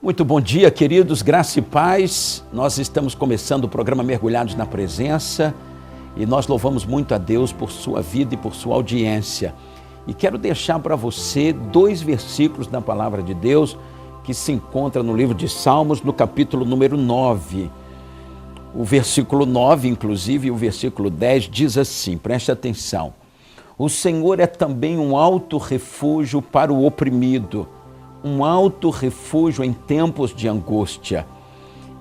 Muito bom dia, queridos, graça e paz. Nós estamos começando o programa Mergulhados na Presença e nós louvamos muito a Deus por sua vida e por sua audiência. E quero deixar para você 2 versículos da Palavra de Deus que se encontra no livro de Salmos, no capítulo número 9. O versículo 9, inclusive, e o versículo 10 diz assim, preste atenção. O Senhor é também um alto refúgio para o oprimido, um alto refúgio em tempos de angústia.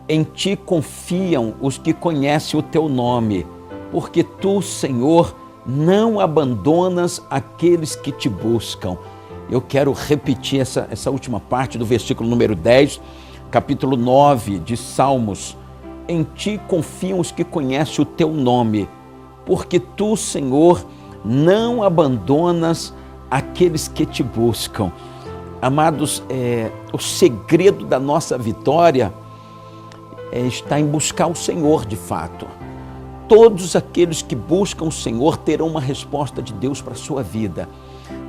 Em ti confiam os que conhecem o teu nome, porque tu, Senhor, não abandonas aqueles que te buscam. Eu quero repetir essa última parte do versículo número 10, capítulo 9 de Salmos. Em ti confiam os que conhecem o teu nome, porque tu, Senhor, não abandonas aqueles que te buscam. Amados, o segredo da nossa vitória está em buscar o Senhor de fato. Todos aqueles que buscam o Senhor terão uma resposta de Deus para a sua vida.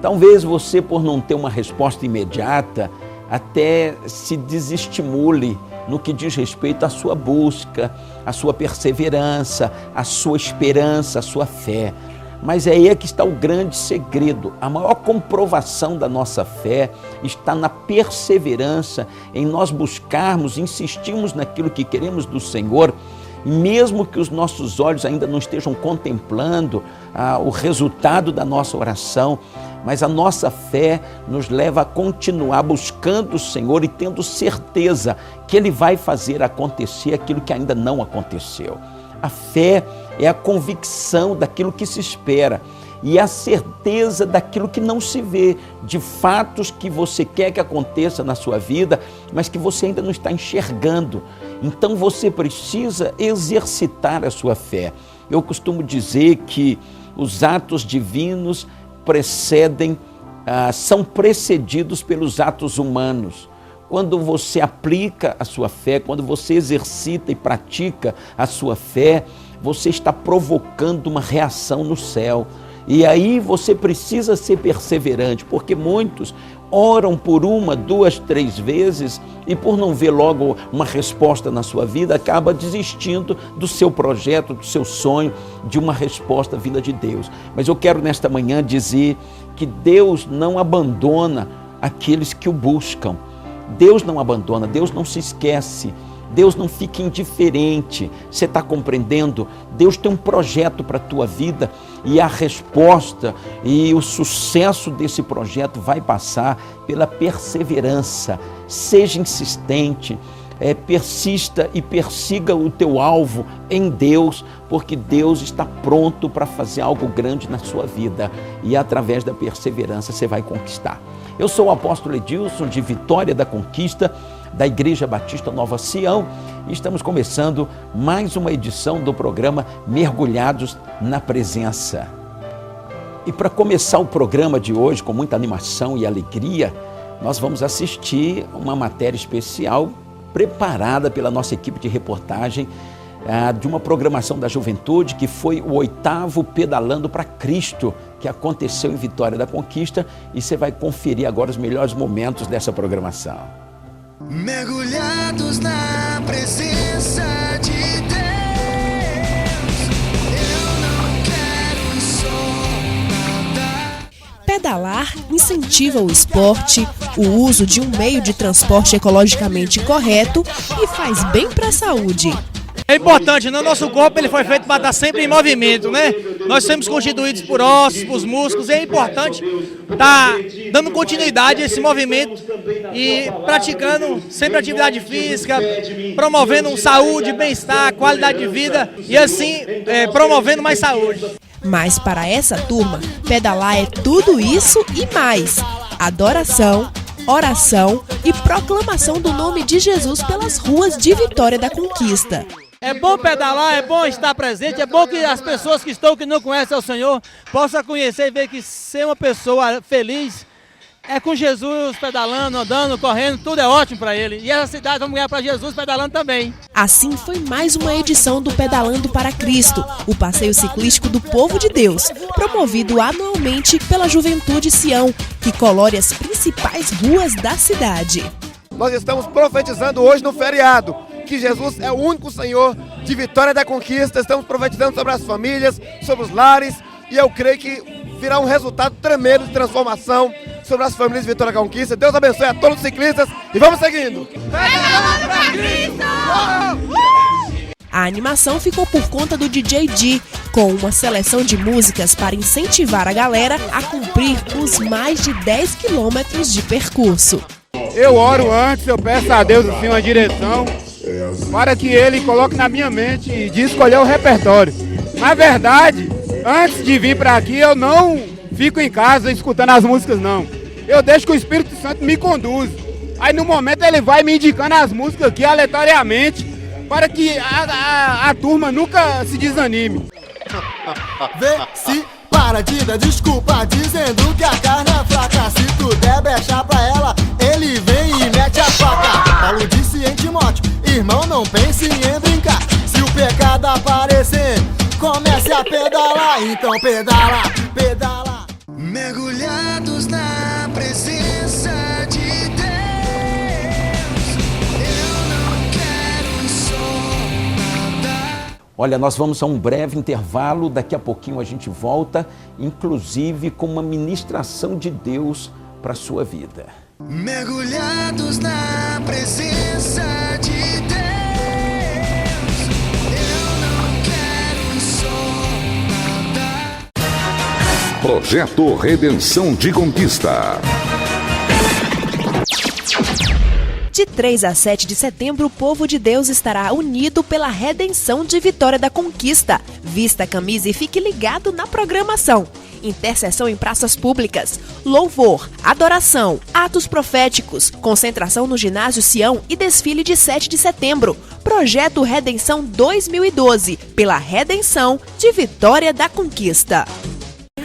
Talvez você, por não ter uma resposta imediata, até se desestimule no que diz respeito à sua busca, à sua perseverança, à sua esperança, à sua fé. Mas é aí que está o grande segredo. A maior comprovação da nossa fé está na perseverança, em nós buscarmos, insistirmos naquilo que queremos do Senhor, mesmo que os nossos olhos ainda não estejam contemplando o resultado da nossa oração, mas a nossa fé nos leva a continuar buscando o Senhor e tendo certeza que Ele vai fazer acontecer aquilo que ainda não aconteceu. A fé é a convicção daquilo que se espera e a certeza daquilo que não se vê, de fatos que você quer que aconteça na sua vida, mas que você ainda não está enxergando. Então você precisa exercitar a sua fé. Eu costumo dizer que os atos divinos são precedidos pelos atos humanos. Quando você aplica a sua fé, quando você exercita e pratica a sua fé, você está provocando uma reação no céu. E aí você precisa ser perseverante, porque muitos oram por 1, 2, 3 vezes e por não ver logo uma resposta na sua vida, acaba desistindo do seu projeto, do seu sonho, de uma resposta vinda de Deus. Mas eu quero nesta manhã dizer que Deus não abandona aqueles que o buscam. Deus não abandona, Deus não se esquece, Deus não fica indiferente. Você está compreendendo? Deus tem um projeto para a tua vida e a resposta e o sucesso desse projeto vai passar pela perseverança. Seja insistente, persista e persiga o teu alvo em Deus, porque Deus está pronto para fazer algo grande na sua vida e através da perseverança você vai conquistar. Eu sou o apóstolo Edilson de Vitória da Conquista, da Igreja Batista Nova Sião, e estamos começando mais uma edição do programa Mergulhados na Presença. E para começar o programa de hoje com muita animação e alegria, nós vamos assistir uma matéria especial preparada pela nossa equipe de reportagem de uma programação da juventude que foi o 8º Pedalando para Cristo, que aconteceu em Vitória da Conquista, e você vai conferir agora os melhores momentos dessa programação. Mergulhados na presença de Deus, eu não quero só nadar. Pedalar incentiva o esporte, o uso de um meio de transporte ecologicamente correto e faz bem para a saúde. É importante, né? Nosso corpo ele foi feito para estar sempre em movimento, né? Nós somos constituídos por ossos, por músculos, e é importante estar dando continuidade a esse movimento e praticando sempre atividade física, promovendo saúde, bem-estar, qualidade de vida e assim promovendo mais saúde. Mas para essa turma, pedalar é tudo isso e mais. Adoração, oração e proclamação do nome de Jesus pelas ruas de Vitória da Conquista. É bom pedalar, é bom estar presente, é bom que as pessoas que não conhecem o Senhor possam conhecer e ver que ser uma pessoa feliz é com Jesus pedalando, andando, correndo, tudo é ótimo para ele. E essa cidade vamos ganhar para Jesus pedalando também. Assim foi mais uma edição do Pedalando para Cristo, o passeio ciclístico do povo de Deus, promovido anualmente pela Juventude Sião, que colore as principais ruas da cidade. nós estamos profetizando hoje no feriado que Jesus é o único Senhor de Vitória da Conquista. Estamos profetizando sobre as famílias, sobre os lares, e eu creio que virá um resultado tremendo de transformação sobre as famílias de Vitória da Conquista. Deus abençoe a todos os ciclistas e vamos seguindo! A animação ficou por conta do DJ Di, com uma seleção de músicas para incentivar a galera a cumprir os mais de 10 quilômetros de percurso. Eu oro antes, eu peço a Deus assim uma direção para que Ele coloque na minha mente de escolher o repertório. Na verdade, antes de vir para aqui, eu não fico em casa escutando as músicas, não. Eu deixo que o Espírito Santo me conduza. Aí no momento ele vai me indicando as músicas aqui aleatoriamente, para que a turma nunca se desanime. Vê se para de dar desculpa, dizendo que a carne é fraca. Se tu der brecha pra ela, ele vem e mete a faca. Paulo disse em Timóteo, irmão, não pense em brincar. Se o pecado aparecer, comece a pedalar. Então pedala, pedala. Mergulhados na presença de Deus, eu não quero só nadar. Olha, nós vamos a um breve intervalo, daqui a pouquinho a gente volta, inclusive com uma ministração de Deus para a sua vida. Mergulhados na presença de Deus, eu não quero só nadar. Projeto Redenção de Conquista. De 3 a 7 de setembro, o povo de Deus estará unido pela redenção de Vitória da Conquista. Vista a camisa e fique ligado na programação. Intercessão em praças públicas, louvor, adoração, atos proféticos, concentração no ginásio Sião e desfile de 7 de setembro. Projeto Redenção 2012, pela redenção de Vitória da Conquista.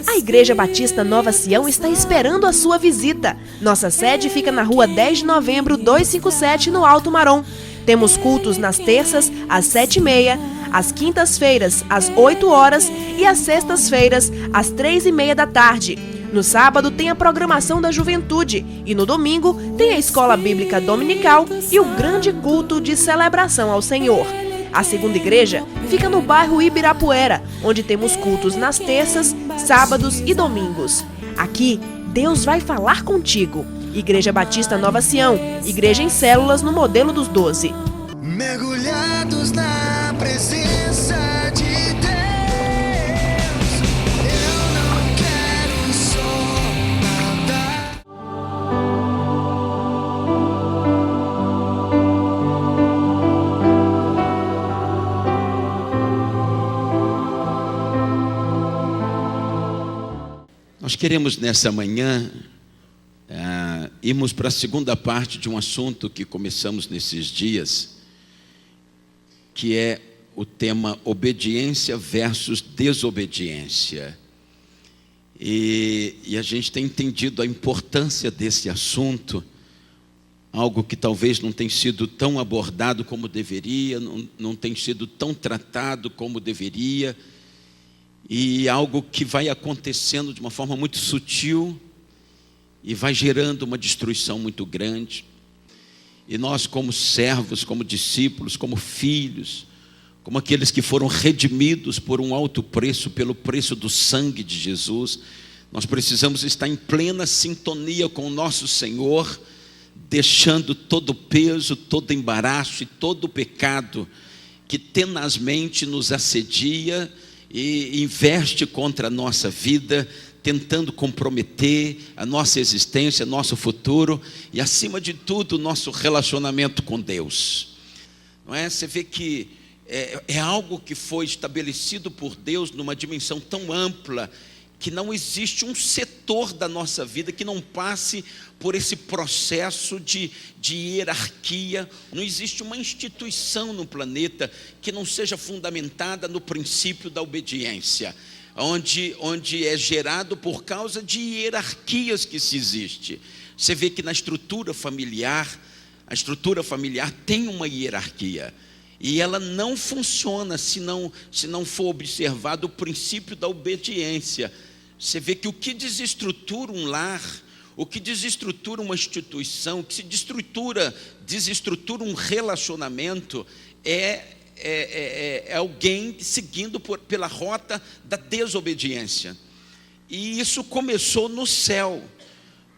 A Igreja Batista Nova Sião está esperando a sua visita. Nossa sede fica na rua 10 de novembro, 257, no Alto Marom. Temos cultos nas terças, às 7h30, às quintas-feiras, às 8 horas e às sextas-feiras, às 3h30 da tarde. No sábado tem a programação da juventude e no domingo tem a escola bíblica dominical e o grande culto de celebração ao Senhor. A segunda igreja fica no bairro Ibirapuera, onde temos cultos nas terças, sábados e domingos. Aqui, Deus vai falar contigo. Igreja Batista Nova Sião, igreja em células no modelo dos 12. Mergulhados na presença de Deus, eu não quero só nadar. Nós queremos nessa manhã irmos para a segunda parte de um assunto que começamos nesses dias, que é o tema obediência versus desobediência. E a gente tem entendido a importância desse assunto, algo que talvez não tenha sido tão abordado como deveria, não tem sido tão tratado como deveria, e algo que vai acontecendo de uma forma muito sutil e vai gerando uma destruição muito grande. E nós, como servos, como discípulos, como filhos, como aqueles que foram redimidos por um alto preço, pelo preço do sangue de Jesus, nós precisamos estar em plena sintonia com o nosso Senhor, deixando todo o peso, todo o embaraço e todo o pecado que tenazmente nos assedia e investe contra a nossa vida, tentando comprometer a nossa existência, nosso futuro e, acima de tudo, o nosso relacionamento com Deus. Não é? Você vê que é algo que foi estabelecido por Deus numa dimensão tão ampla que não existe um setor da nossa vida que não passe por esse processo de hierarquia. Não existe uma instituição no planeta que não seja fundamentada no princípio da obediência, onde é gerado por causa de hierarquias que se existe. Você vê que na estrutura familiar, a estrutura familiar tem uma hierarquia, e ela não funciona se não for observado o princípio da obediência. Você vê que o que desestrutura um lar, o que desestrutura uma instituição, o que se desestrutura um relacionamento é alguém seguindo pela rota da desobediência. E isso começou no céu,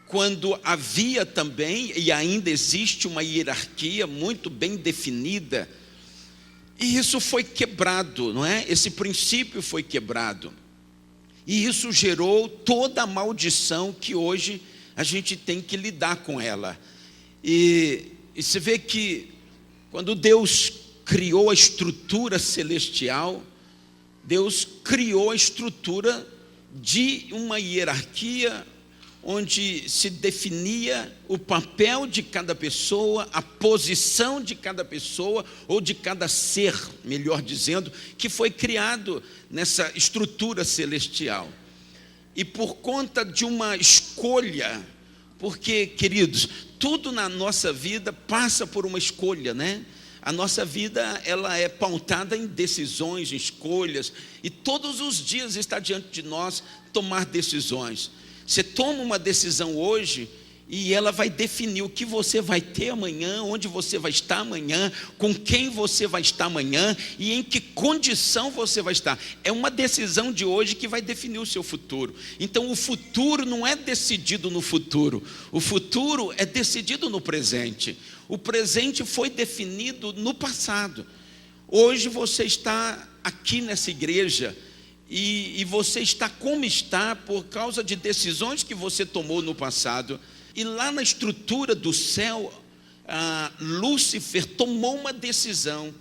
quando havia também, e ainda existe, uma hierarquia muito bem definida, e isso foi quebrado, não é? Esse princípio foi quebrado, e isso gerou toda a maldição que hoje a gente tem que lidar com ela. E você vê que quando Deus criou a estrutura celestial, Deus criou a estrutura de uma hierarquia onde se definia o papel de cada pessoa, a posição de cada pessoa, ou de cada ser, melhor dizendo, que foi criado nessa estrutura celestial. E por conta de uma escolha, porque, queridos, tudo na nossa vida passa por uma escolha, né? A nossa vida, ela é pautada em decisões, em escolhas, e todos os dias está diante de nós tomar decisões. Você toma uma decisão hoje e ela vai definir o que você vai ter amanhã, onde você vai estar amanhã, com quem você vai estar amanhã e em que condição você vai estar. É uma decisão de hoje que vai definir o seu futuro. Então o futuro não é decidido no futuro, o futuro é decidido no presente. O presente foi definido no passado. Hoje você está aqui nessa igreja e você está como está por causa de decisões que você tomou no passado. E lá na estrutura do céu, Lúcifer tomou uma decisão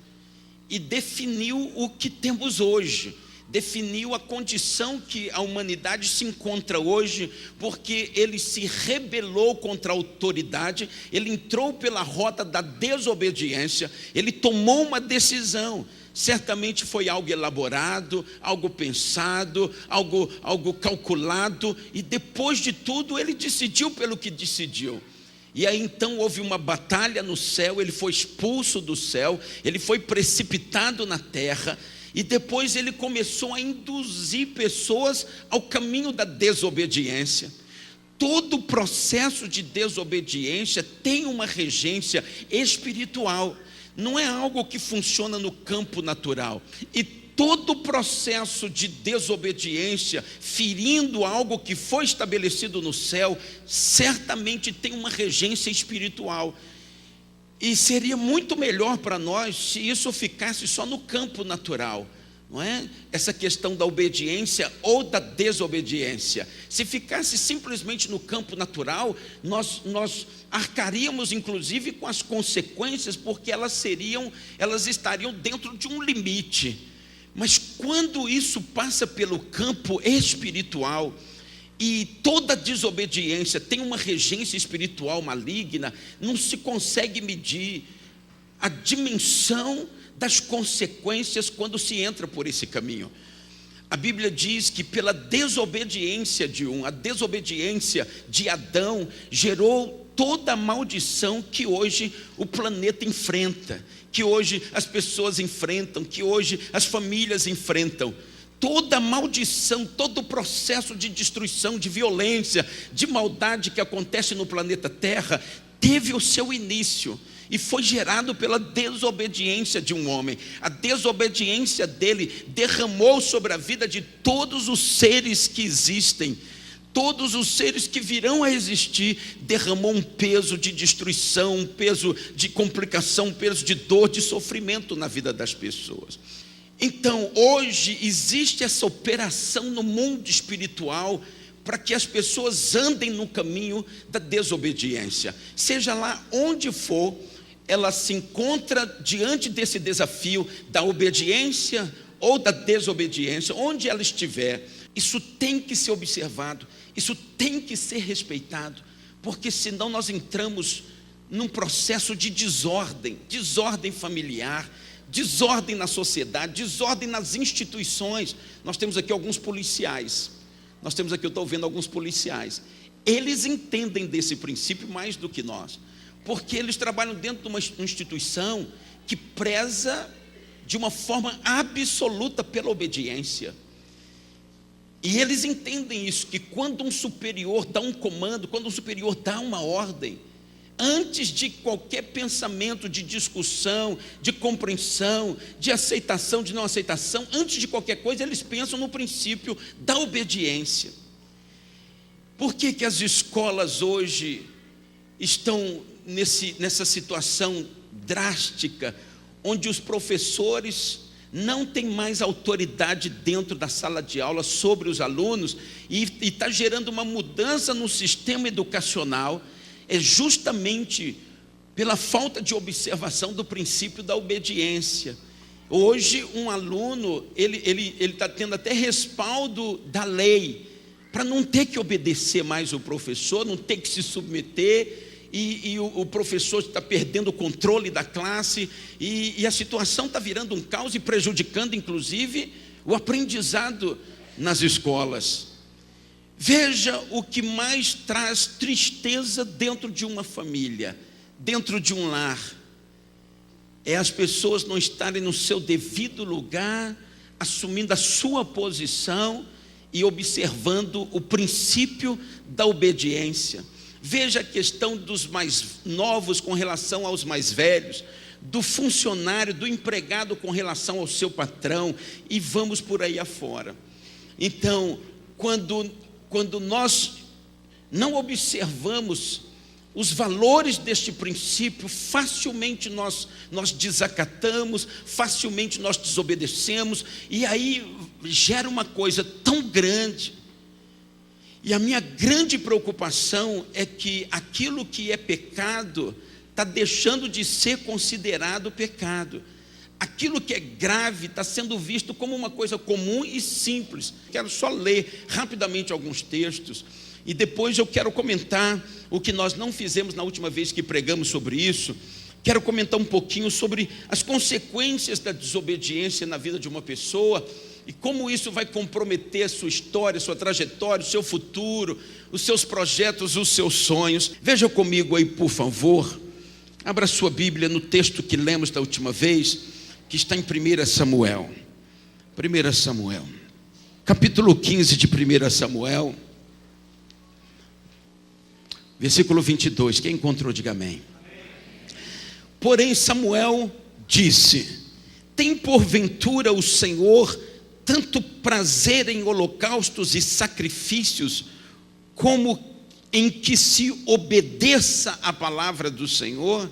e definiu o que temos hoje, definiu a condição que a humanidade se encontra hoje, porque ele se rebelou contra a autoridade, ele entrou pela rota da desobediência, ele tomou uma decisão. Certamente foi algo elaborado, algo pensado, algo calculado, e depois de tudo ele decidiu pelo que decidiu. E aí então houve uma batalha no céu, ele foi expulso do céu, ele foi precipitado na terra, e depois ele começou a induzir pessoas ao caminho da desobediência. Todo o processo de desobediência tem uma regência espiritual. Não é algo que funciona no campo natural. E todo o processo de desobediência, ferindo algo que foi estabelecido no céu, certamente tem uma regência espiritual. E seria muito melhor para nós se isso ficasse só no campo natural, não é? Essa questão da obediência ou da desobediência. Se ficasse simplesmente no campo natural, nós arcaríamos inclusive com as consequências, porque elas estariam dentro de um limite. Mas quando isso passa pelo campo espiritual, e toda desobediência tem uma regência espiritual maligna, não se consegue medir a dimensão das consequências quando se entra por esse caminho. A Bíblia diz que pela desobediência a desobediência de Adão gerou toda a maldição que hoje o planeta enfrenta, que hoje as pessoas enfrentam, que hoje as famílias enfrentam. Toda a maldição, todo o processo de destruição, de violência, de maldade que acontece no planeta Terra, teve o seu início e foi gerado pela desobediência de um homem. A desobediência dele derramou sobre a vida de todos os seres que existem, todos os seres que virão a existir, derramou um peso de destruição, um peso de complicação, um peso de dor, de sofrimento na vida das pessoas. Então, hoje existe essa operação no mundo espiritual para que as pessoas andem no caminho da desobediência. Seja lá onde for, ela se encontra diante desse desafio da obediência ou da desobediência, onde ela estiver. Isso tem que ser observado, isso tem que ser respeitado, porque senão nós entramos num processo de desordem familiar, desordem na sociedade, desordem nas instituições. Nós temos aqui alguns policiais, eu estou vendo alguns policiais, eles entendem desse princípio mais do que nós, porque eles trabalham dentro de uma instituição que preza de uma forma absoluta pela obediência. E eles entendem isso, que quando um superior dá um comando, quando um superior dá uma ordem, antes de qualquer pensamento de discussão, de compreensão, de aceitação, de não aceitação, antes de qualquer coisa, eles pensam no princípio da obediência. Por que que as escolas hoje estão nessa situação drástica, onde os professores não têm mais autoridade dentro da sala de aula sobre os alunos, e está gerando uma mudança no sistema educacional? É justamente pela falta de observação do princípio da obediência. Hoje um aluno, ele está tendo até respaldo da lei, para não ter que obedecer mais o professor, não ter que se submeter, e o professor está perdendo o controle da classe, e a situação está virando um caos e prejudicando inclusive o aprendizado nas escolas. Veja o que mais traz tristeza dentro de uma família, dentro de um lar, é as pessoas não estarem no seu devido lugar, assumindo a sua posição e observando o princípio da obediência. Veja a questão dos mais novos com relação aos mais velhos, do funcionário, do empregado com relação ao seu patrão, e vamos por aí afora. Então, quando nós não observamos os valores deste princípio, facilmente nós desacatamos, facilmente nós desobedecemos, e aí gera uma coisa tão grande. E a minha grande preocupação é que aquilo que é pecado está deixando de ser considerado pecado. Aquilo que é grave está sendo visto como uma coisa comum e simples. Quero só ler rapidamente alguns textos, e depois eu quero comentar o que nós não fizemos na última vez que pregamos sobre isso. Quero comentar um pouquinho sobre as consequências da desobediência na vida de uma pessoa, e como isso vai comprometer a sua história, a sua trajetória, o seu futuro, os seus projetos, os seus sonhos. Veja comigo aí, por favor, abra sua Bíblia no texto que lemos da última vez, que está em 1 Samuel. 1 Samuel, capítulo 15 de 1 Samuel, versículo 22, quem encontrou, diga amém. Porém Samuel disse: tem porventura o Senhor tanto prazer em holocaustos e sacrifícios, como em que se obedeça a palavra do Senhor?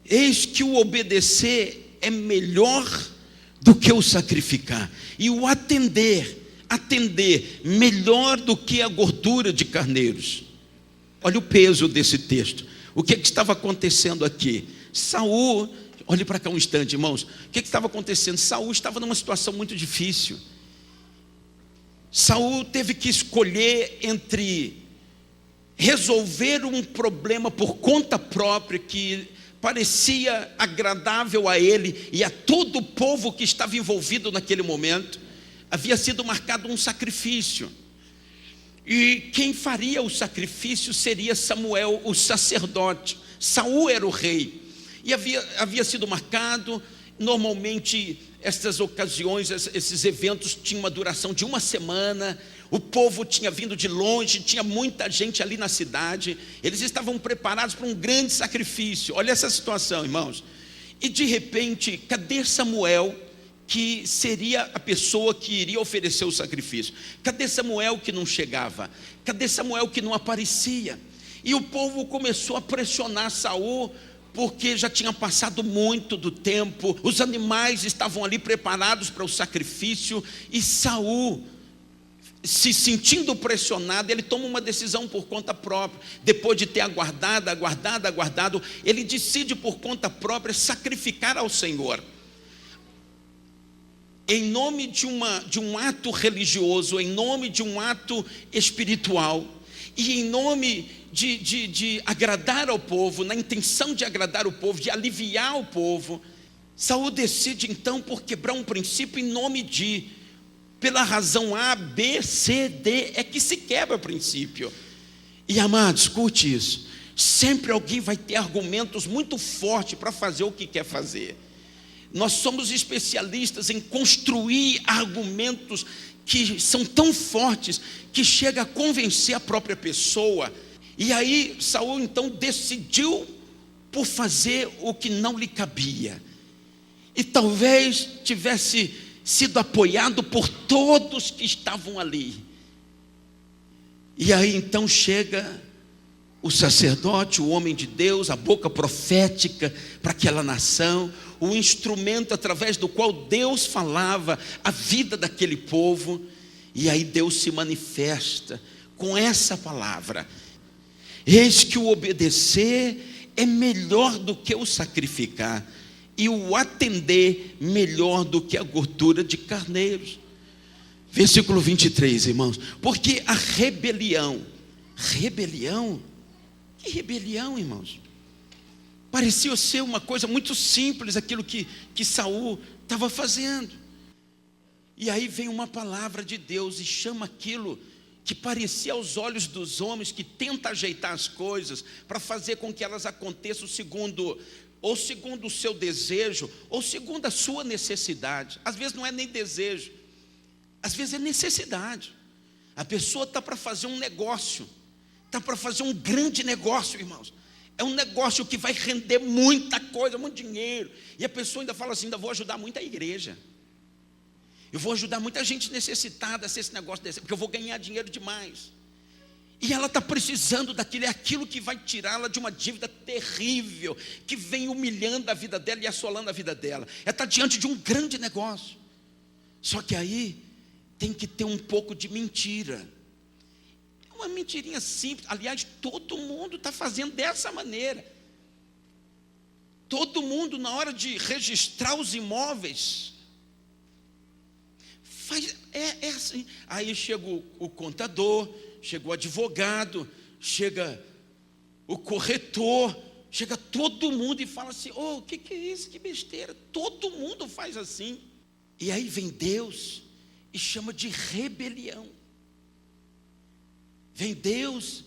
Eis que o obedecer é melhor do que o sacrificar, e o atender melhor do que a gordura de carneiros. Olha o peso desse texto. O que estava acontecendo aqui? Saul, olhe para cá um instante, irmãos. O que estava acontecendo? Saul estava numa situação muito difícil. Saul teve que escolher entre resolver um problema por conta própria, que parecia agradável a ele e a todo o povo que estava envolvido naquele momento. Havia sido marcado um sacrifício, e quem faria o sacrifício seria Samuel, o sacerdote. Saul era o rei, e havia sido marcado. Normalmente essas ocasiões, esses eventos tinham uma duração de uma semana. O povo tinha vindo de longe, tinha muita gente ali na cidade, eles estavam preparados para um grande sacrifício. Olha essa situação, irmãos. E de repente, cadê Samuel, que seria a pessoa que iria oferecer o sacrifício? Cadê Samuel que não chegava? Cadê Samuel que não aparecia? E o povo começou a pressionar Saul, porque já tinha passado muito do tempo, os animais estavam ali preparados para o sacrifício, e Saul, se sentindo pressionado, ele toma uma decisão por conta própria. Depois de ter aguardado, ele decide por conta própria sacrificar ao Senhor, em nome de um ato religioso, em nome de um ato espiritual, e em nome de agradar ao povo, na intenção de agradar o povo, de aliviar o povo. Saul decide então por quebrar um princípio em nome de, pela razão A, B, C, D, é que se quebra o princípio. E amado, escute isso, sempre alguém vai ter argumentos muito fortes para fazer o que quer fazer. Nós somos especialistas em construir argumentos que são tão fortes que chega a convencer a própria pessoa. E aí Saul então decidiu por fazer o que não lhe cabia. E talvez tivesse sido apoiado por todos que estavam ali. E aí então chega o sacerdote, o homem de Deus, a boca profética para aquela nação, o instrumento através do qual Deus falava a vida daquele povo. E aí Deus se manifesta com essa palavra: eis que o obedecer é melhor do que o sacrificar, e o atender melhor do que a gordura de carneiros. Versículo 23, irmãos. Porque a rebelião, que rebelião, irmãos? Parecia ser uma coisa muito simples aquilo que Saul estava fazendo. E aí vem uma palavra de Deus e chama aquilo que parecia aos olhos dos homens, que tenta ajeitar as coisas para fazer com que elas aconteçam segundo o seu desejo, ou segundo a sua necessidade. Às vezes não é nem desejo, às vezes é necessidade. A pessoa está para fazer um negócio, está para fazer um grande negócio, irmãos. É um negócio que vai render muita coisa, muito dinheiro. E a pessoa ainda fala assim: ainda vou ajudar muita igreja, eu vou ajudar muita gente necessitada a ser esse negócio desse, porque eu vou ganhar dinheiro demais. E ela está precisando daquilo, é aquilo que vai tirá-la de uma dívida terrível, que vem humilhando a vida dela e assolando a vida dela. Ela está diante de um grande negócio. Só que aí tem que ter um pouco de mentira. É uma mentirinha simples. Aliás, todo mundo está fazendo dessa maneira. Todo mundo, na hora de registrar os imóveis, é assim. Aí chega o contador, chega o advogado, chega o corretor, chega todo mundo e fala assim: oh, o que é isso? Que besteira. Todo mundo faz assim. E aí vem Deus e chama de rebelião. Vem Deus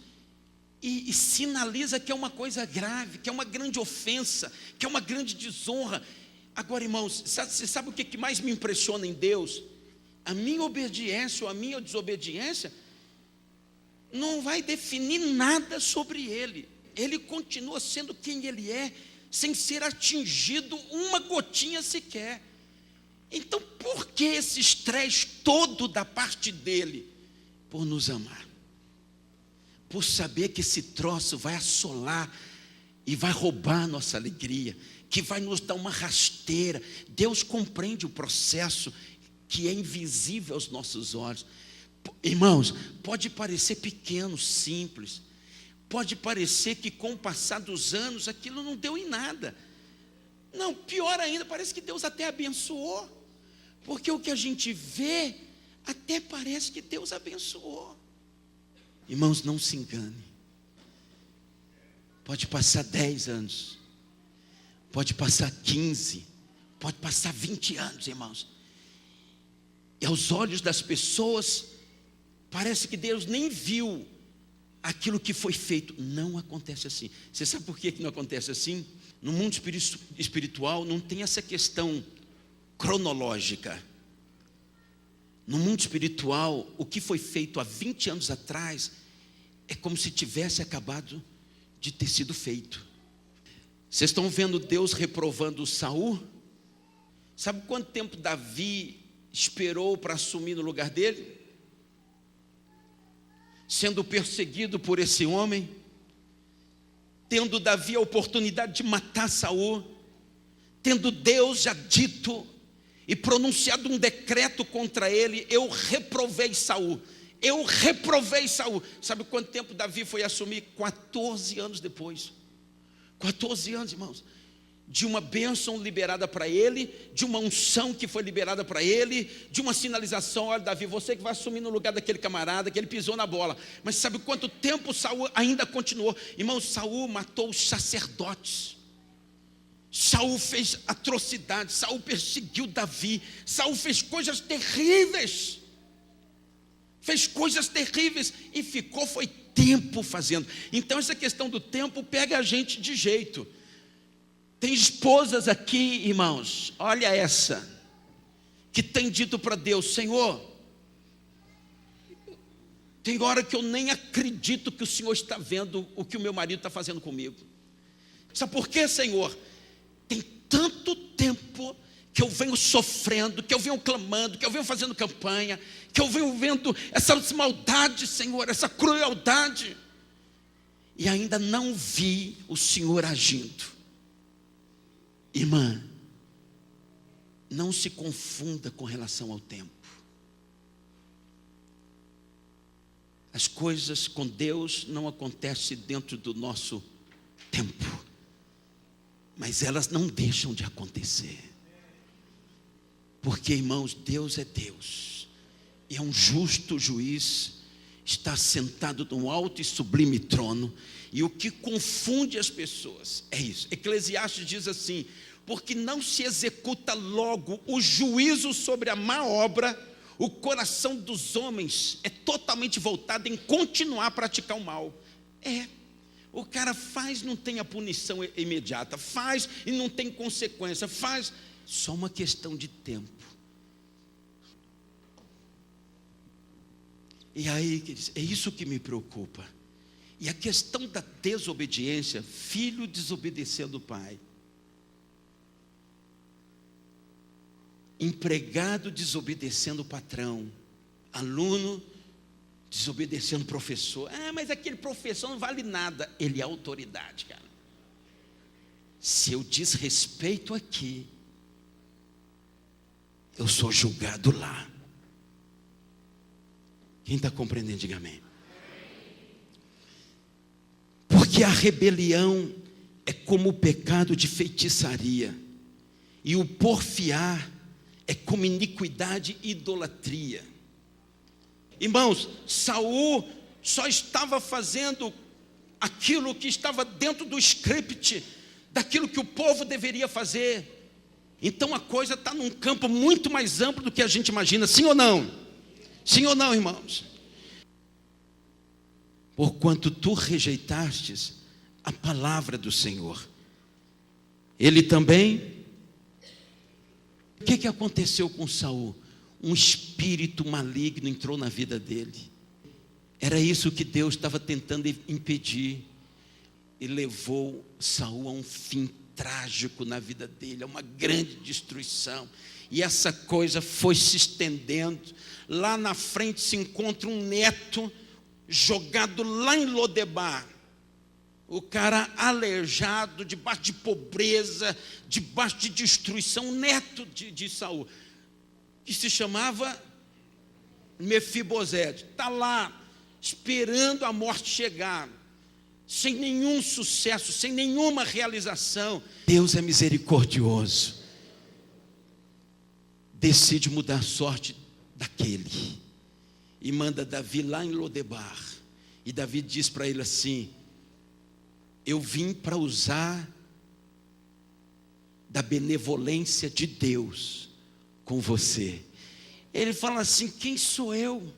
e sinaliza que é uma coisa grave, que é uma grande ofensa, que é uma grande desonra. Agora, irmãos, você sabe o que mais me impressiona em Deus? A minha obediência ou a minha desobediência não vai definir nada sobre Ele. Ele continua sendo quem Ele é, sem ser atingido uma gotinha sequer. Então, por que esse estresse todo da parte dEle? Por nos amar, por saber que esse troço vai assolar e vai roubar a nossa alegria, que vai nos dar uma rasteira. Deus compreende o processo que é invisível aos nossos olhos. Irmãos, pode parecer pequeno, simples, pode parecer que com o passar dos anos aquilo não deu em nada. Não, pior ainda, parece que Deus até abençoou, porque o que a gente vê até parece que Deus abençoou. Irmãos, não se engane. Pode passar 10 anos, pode passar 15, pode passar 20 anos, irmãos, e aos olhos das pessoas parece que Deus nem viu aquilo que foi feito. Não acontece assim. Você sabe por que não acontece assim? No mundo espiritual não tem essa questão cronológica. No mundo espiritual, o que foi feito há 20 anos atrás é como se tivesse acabado de ter sido feito. Vocês estão vendo Deus reprovando Saul? Sabe quanto tempo Davi esperou para assumir no lugar dele? Sendo perseguido por esse homem, tendo Davi a oportunidade de matar Saul, tendo Deus já dito e pronunciado um decreto contra ele: eu reprovei Saul, eu reprovei Saul. Sabe quanto tempo Davi foi assumir? 14 anos depois. 14 anos, irmãos, de uma bênção liberada para ele, de uma unção que foi liberada para ele, de uma sinalização: olha, Davi, você que vai assumir no lugar daquele camarada que ele pisou na bola. Mas sabe quanto tempo Saul ainda continuou? Irmãos, Saul matou os sacerdotes, Saul fez atrocidades, Saul perseguiu Davi, Saul fez coisas terríveis, e foi tempo fazendo. Então essa questão do tempo pega a gente de jeito. Tem esposas aqui, irmãos, olha essa, que tem dito para Deus: Senhor, tem hora que eu nem acredito que o Senhor está vendo o que o meu marido está fazendo comigo. Sabe por quê, Senhor? Tem tanto tempo que eu venho sofrendo, que eu venho clamando, que eu venho fazendo campanha, que eu venho vendo essas maldades, Senhor, essa crueldade, e ainda não vi o Senhor agindo. Irmã, não se confunda com relação ao tempo. As coisas com Deus não acontecem dentro do nosso tempo, mas elas não deixam de acontecer. Porque, irmãos, Deus é Deus, e é um justo juiz, está sentado num alto e sublime trono, e o que confunde as pessoas é isso. Eclesiastes diz assim: porque não se executa logo o juízo sobre a má obra, o coração dos homens é totalmente voltado em continuar a praticar o mal. O cara faz, não tem a punição imediata, faz e não tem consequência, faz, só uma questão de tempo. E aí, é isso que me preocupa. E a questão da desobediência, filho desobedecendo o pai, empregado desobedecendo o patrão, aluno desobedecendo o professor. Mas aquele professor não vale nada. Ele é autoridade, cara. Se eu desrespeito aqui, eu sou julgado lá. Quem está compreendendo, diga amém. Porque a rebelião é como o pecado de feitiçaria, e o porfiar é como iniquidade e idolatria. Irmãos, Saul só estava fazendo aquilo que estava dentro do script, daquilo que o povo deveria fazer. Então a coisa está num campo muito mais amplo do que a gente imagina. Sim ou não? Sim ou não, irmãos? Porquanto tu rejeitastes a palavra do Senhor, ele também... O que aconteceu com Saul? Um espírito maligno entrou na vida dele. Era isso que Deus estava tentando impedir, e levou Saul a um fim trágico na vida dele, a uma grande destruição. E essa coisa foi se estendendo. Lá na frente se encontra um neto jogado lá em Lodebar. O cara aleijado, debaixo de pobreza, debaixo de destruição, neto de Saul, que se chamava Mefibosete. Está lá, esperando a morte chegar, sem nenhum sucesso, sem nenhuma realização. Deus é misericordioso, decide mudar a sorte daquele, e manda Davi lá em Lodebar. E Davi diz para ele assim: eu vim para usar da benevolência de Deus com você. Ele fala assim: quem sou eu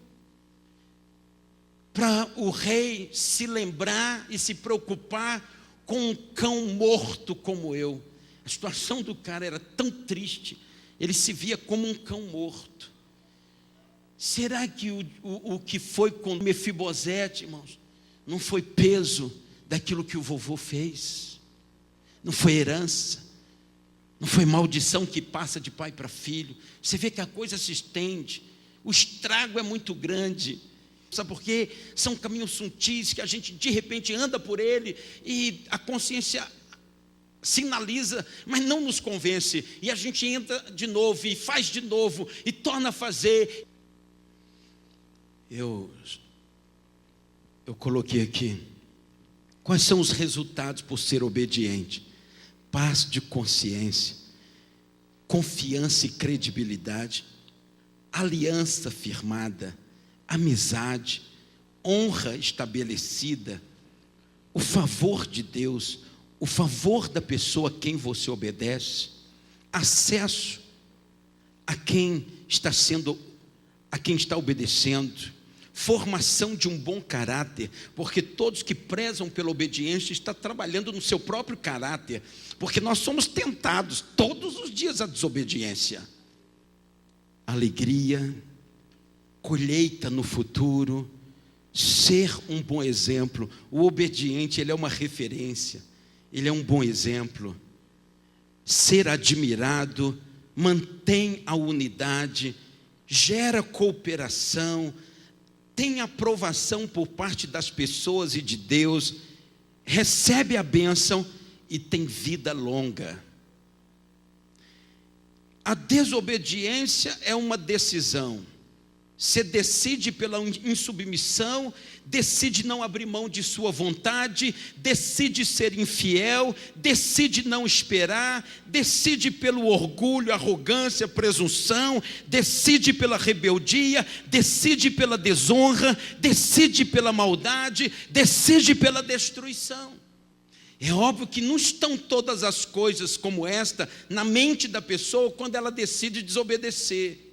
para o rei se lembrar e se preocupar com um cão morto como eu? A situação do cara era tão triste, ele se via como um cão morto. Será que o que foi com Mefibosete, irmãos, não foi peso daquilo que o vovô fez? Não foi herança? Não foi maldição que passa de pai para filho? Você vê que a coisa se estende, o estrago é muito grande. Sabe por quê? São caminhos sutis que a gente de repente anda por ele e a consciência sinaliza, mas não nos convence, e a gente entra de novo e faz de novo e torna a fazer. Eu coloquei aqui quais são os resultados por ser obediente: paz de consciência, confiança e credibilidade, aliança firmada, amizade, honra estabelecida, o favor de Deus, o favor da pessoa a quem você obedece, acesso a quem está obedecendo, formação de um bom caráter, porque todos que prezam pela obediência estão trabalhando no seu próprio caráter, porque nós somos tentados todos os dias à desobediência. Alegria, colheita no futuro, ser um bom exemplo. O obediente, ele é uma referência, ele é um bom exemplo. Ser admirado, mantém a unidade, gera cooperação, tem aprovação por parte das pessoas e de Deus, recebe a bênção e tem vida longa. A desobediência é uma decisão. Você decide pela insubmissão, decide não abrir mão de sua vontade, decide ser infiel, decide não esperar, decide pelo orgulho, arrogância, presunção, decide pela rebeldia, decide pela desonra, decide pela maldade, decide pela destruição. É óbvio que não estão todas as coisas como esta na mente da pessoa quando ela decide desobedecer.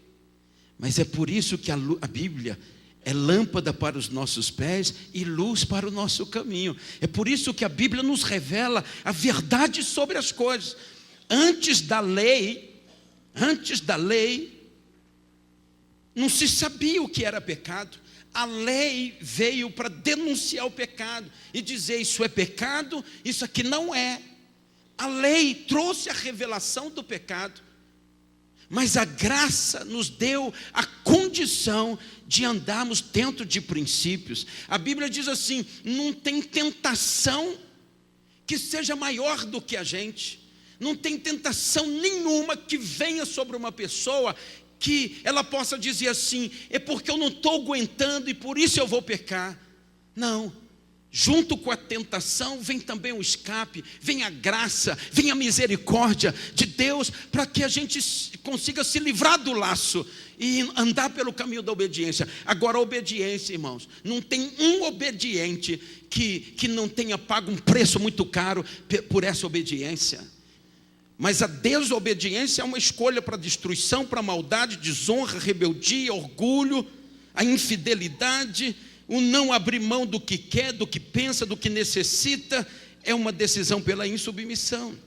Mas é por isso que a Bíblia é lâmpada para os nossos pés e luz para o nosso caminho. É por isso que a Bíblia nos revela a verdade sobre as coisas. Antes da lei, não se sabia o que era pecado. A lei veio para denunciar o pecado e dizer: isso é pecado, isso aqui não é. A lei trouxe a revelação do pecado. Mas a graça nos deu a condição de andarmos dentro de princípios. A Bíblia diz assim: não tem tentação que seja maior do que a gente. Não tem tentação nenhuma que venha sobre uma pessoa que ela possa dizer assim: é porque eu não estou aguentando e por isso eu vou pecar. Não. Junto com a tentação vem também o escape, vem a graça, vem a misericórdia de Deus, para que a gente consiga se livrar do laço e andar pelo caminho da obediência. Agora, a obediência, irmãos, não tem um obediente que não tenha pago um preço muito caro por essa obediência. Mas a desobediência é uma escolha para destruição, para maldade, desonra, rebeldia, orgulho, a infidelidade, o não abrir mão do que quer, do que pensa, do que necessita, é uma decisão pela insubmissão.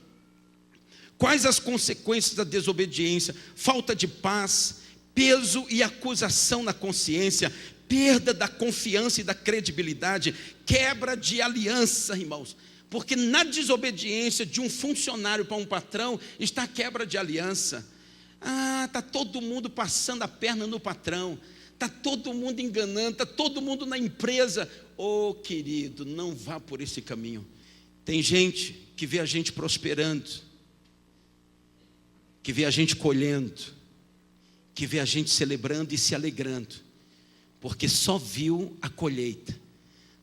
Quais as consequências da desobediência? Falta de paz, peso e acusação na consciência, perda da confiança e da credibilidade, quebra de aliança, irmãos. Porque na desobediência de um funcionário para um patrão está a quebra de aliança. Está todo mundo passando a perna no patrão. Está todo mundo enganando, está todo mundo na empresa. Querido, não vá por esse caminho. Tem gente que vê a gente prosperando, que vê a gente colhendo, que vê a gente celebrando e se alegrando, porque só viu a colheita,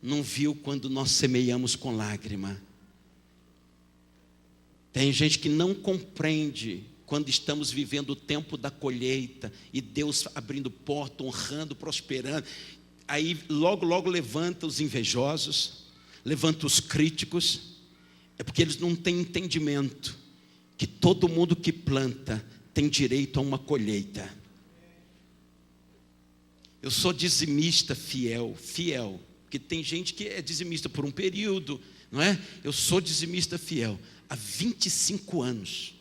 não viu quando nós semeamos com lágrima. Tem gente que não compreende quando estamos vivendo o tempo da colheita e Deus abrindo porta, honrando, prosperando. Aí logo levanta os invejosos, levanta os críticos. É porque eles não têm entendimento que todo mundo que planta tem direito a uma colheita. Eu sou dizimista fiel, porque tem gente que é dizimista por um período, não é? Eu sou dizimista fiel há 25 anos.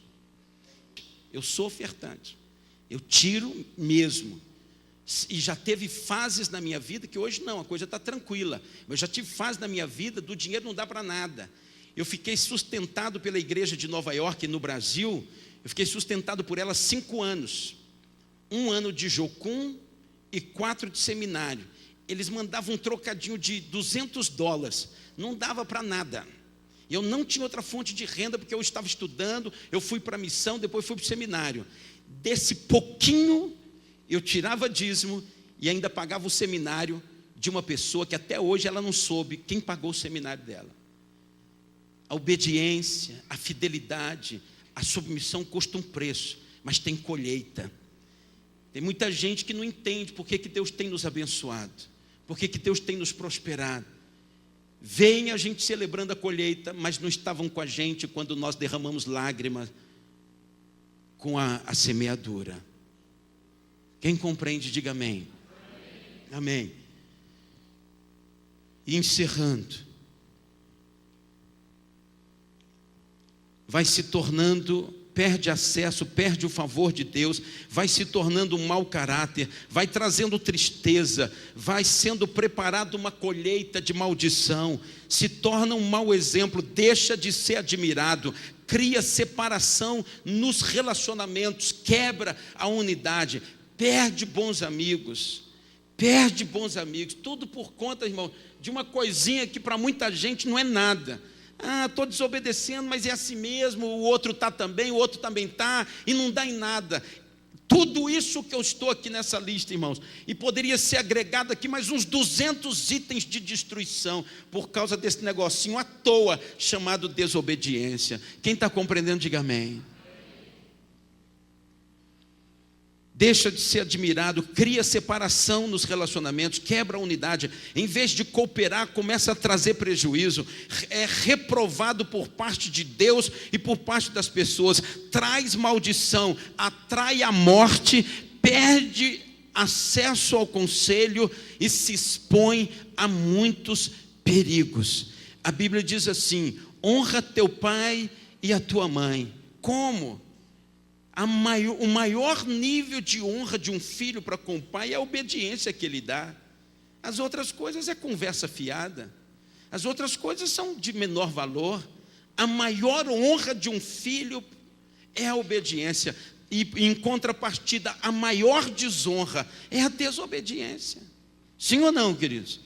Eu sou ofertante, eu tiro mesmo. E já teve fases na minha vida que hoje não, a coisa está tranquila. Eu já tive fases na minha vida do dinheiro não dá para nada. Eu fiquei sustentado pela igreja de Nova York no Brasil. Eu fiquei sustentado por ela 5 anos. 1 ano de jocum e 4 de seminário. Eles mandavam um trocadinho de $200. Não dava para nada. Eu não tinha outra fonte de renda, porque eu estava estudando, eu fui para a missão, depois fui para o seminário. Desse pouquinho, eu tirava dízimo e ainda pagava o seminário de uma pessoa que até hoje ela não soube quem pagou o seminário dela. A obediência, a fidelidade, a submissão custa um preço, mas tem colheita. Tem muita gente que não entende por que Deus tem nos abençoado, por que Deus tem nos prosperado. Vem a gente celebrando a colheita, mas não estavam com a gente quando nós derramamos lágrimas com a semeadura. Quem compreende, diga amém. Amém. E encerrando, vai se tornando, perde acesso, perde o favor de Deus, vai se tornando um mau caráter, vai trazendo tristeza, vai sendo preparada uma colheita de maldição, se torna um mau exemplo, deixa de ser admirado, cria separação nos relacionamentos, quebra a unidade, perde bons amigos, tudo por conta, irmão, de uma coisinha que para muita gente não é nada. Estou desobedecendo, mas é assim mesmo, o outro está também, o outro também está, e não dá em nada. Tudo isso que eu estou aqui nessa lista, irmãos, e poderia ser agregado aqui mais uns 200 itens de destruição, por causa desse negocinho à toa, chamado desobediência. Quem está compreendendo, diga amém. Deixa de ser admirado, cria separação nos relacionamentos, quebra a unidade, em vez de cooperar, começa a trazer prejuízo, é reprovado por parte de Deus e por parte das pessoas, traz maldição, atrai a morte, perde acesso ao conselho e se expõe a muitos perigos. A Bíblia diz assim: honra teu pai e a tua mãe. Como? O maior nível de honra de um filho para com o pai é a obediência que ele dá. As outras coisas é conversa fiada. As outras coisas são de menor valor. A maior honra de um filho é a obediência. E em contrapartida, a maior desonra é a desobediência. Sim ou não, queridos?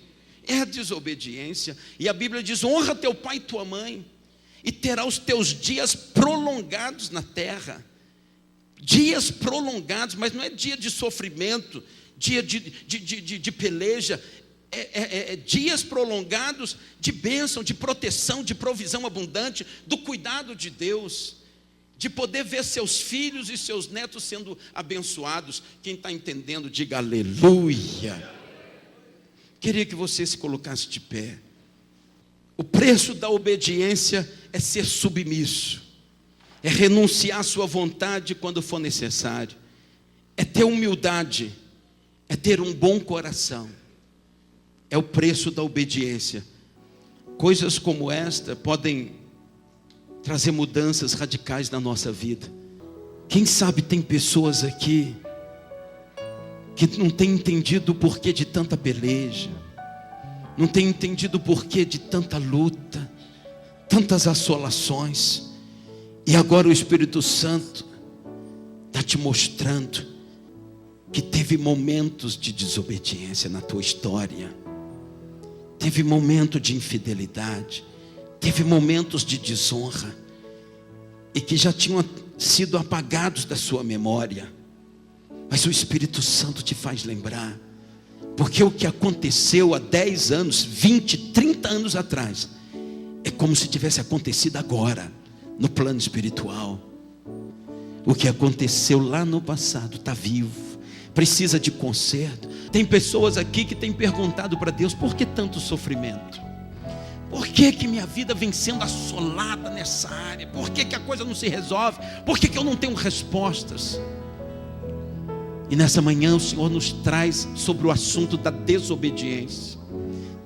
É a desobediência. E a Bíblia diz: honra teu pai e tua mãe, e terá os teus dias prolongados na terra. Dias prolongados, mas não é dia de sofrimento, dia de peleja, dias prolongados de bênção, de proteção, de provisão abundante, do cuidado de Deus, de poder ver seus filhos e seus netos sendo abençoados. Quem está entendendo, diga aleluia. Queria que você se colocasse de pé. O preço da obediência é ser submisso, é renunciar à sua vontade quando for necessário, é ter humildade, é ter um bom coração. É o preço da obediência. Coisas como esta podem trazer mudanças radicais na nossa vida. Quem sabe tem pessoas aqui que não têm entendido o porquê de tanta peleja, não têm entendido o porquê de tanta luta, tantas assolações. E agora o Espírito Santo está te mostrando que teve momentos de desobediência na tua história, teve momento de infidelidade, teve momentos de desonra, e que já tinham sido apagados da sua memória, mas o Espírito Santo te faz lembrar, porque o que aconteceu há 10 anos, 20, 30 anos atrás, é como se tivesse acontecido agora, no plano espiritual. O que aconteceu lá no passado está vivo, precisa de conserto. Tem pessoas aqui que têm perguntado para Deus: por que tanto sofrimento? Por que minha vida vem sendo assolada nessa área? Por que a coisa não se resolve? Por que eu não tenho respostas? E nessa manhã o Senhor nos traz sobre o assunto da desobediência.